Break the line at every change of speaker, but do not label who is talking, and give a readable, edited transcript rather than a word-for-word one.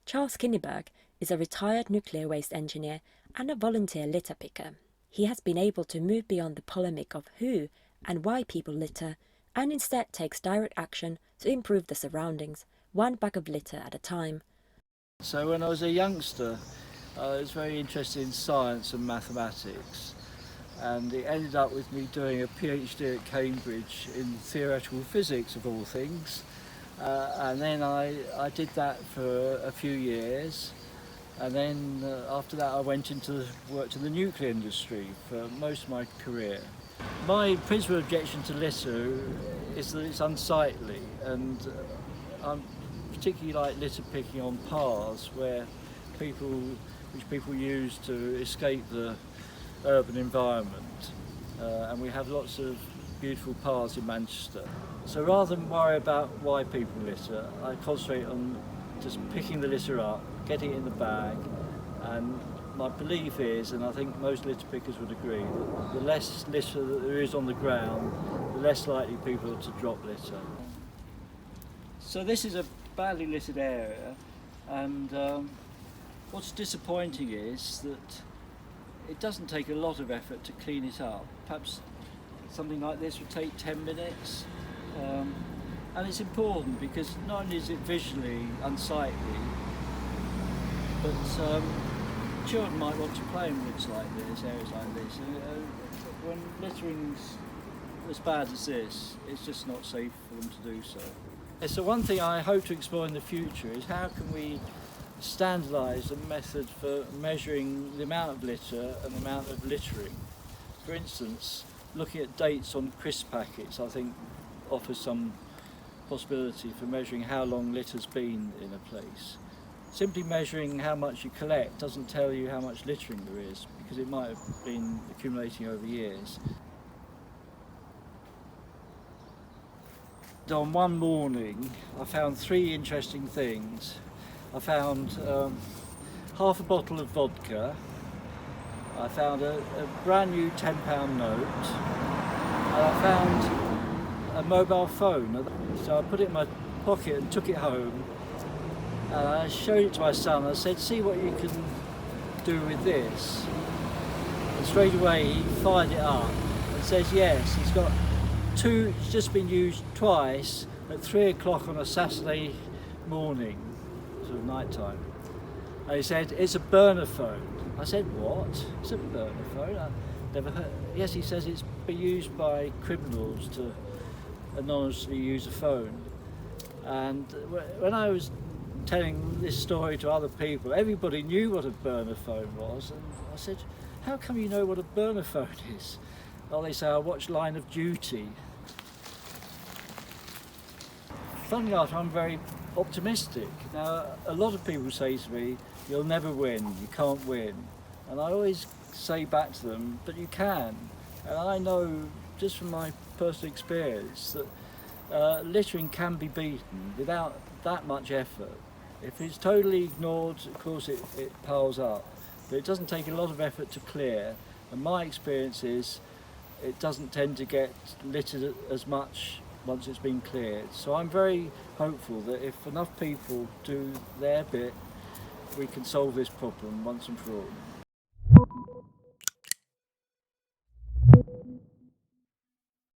Charles Kinniburgh is a retired nuclear waste engineer and a volunteer litter picker. He has been able to move beyond the polemic of who and why people litter and instead takes direct action to improve the surroundings, one bag of litter at a time.
So when I was a youngster, I was very interested in science and mathematics, and it ended up with me doing a PhD at Cambridge in theoretical physics of all things. And then I did that for a few years, and then after that I worked in the nuclear industry for most of my career. My principal objection to litter is that it's unsightly, and I particularly like litter picking on paths which people use to escape the urban environment, and we have lots of beautiful paths in Manchester. So rather than worry about why people litter, I concentrate on just picking the litter up, getting it in the bag, and my belief is, and I think most litter pickers would agree, that the less litter that there is on the ground, the less likely people are to drop litter. So this is a badly littered area, and what's disappointing is that it doesn't take a lot of effort to clean it up. Perhaps something like this would take 10 minutes. And it's important because not only is it visually unsightly, but children might want to play in woods like this, areas like this. When littering's as bad as this, it's just not safe for them to do so. So one thing I hope to explore in the future is how can we standardise a method for measuring the amount of litter and the amount of littering. For instance, looking at dates on crisp packets, I think offers some possibility for measuring how long litter's been in a place. Simply measuring how much you collect doesn't tell you how much littering there is, because it might have been accumulating over years. On one morning I found three interesting things. I found half a bottle of vodka, I found a brand new £10 note, and I found a mobile phone. So I put it in my pocket and took it home, and I showed it to my son. I said, see what you can do with this. And straight away he fired it up and says yes, he's got two, it's just been used twice at 3 o'clock on a Saturday morning, sort of night time. And he said, it's a burner phone. I said, what? It's a burner phone? I never heard. Yes, he says it's been used by criminals to anonymously use a phone. And when I was telling this story to other people, everybody knew what a burner phone was. And I said, how come you know what a burner phone is? Well, they say, I watch Line of Duty. Funnily enough, I'm very optimistic. Now, a lot of people say to me, you'll never win, you can't win. And I always say back to them, but you can. And I know, just from my personal experience, that littering can be beaten without that much effort. If it's totally ignored, of course it piles up, but it doesn't take a lot of effort to clear. And my experience is, it doesn't tend to get littered as much once it's been cleared. So I'm very hopeful that if enough people do their bit, we can solve this problem once and for all.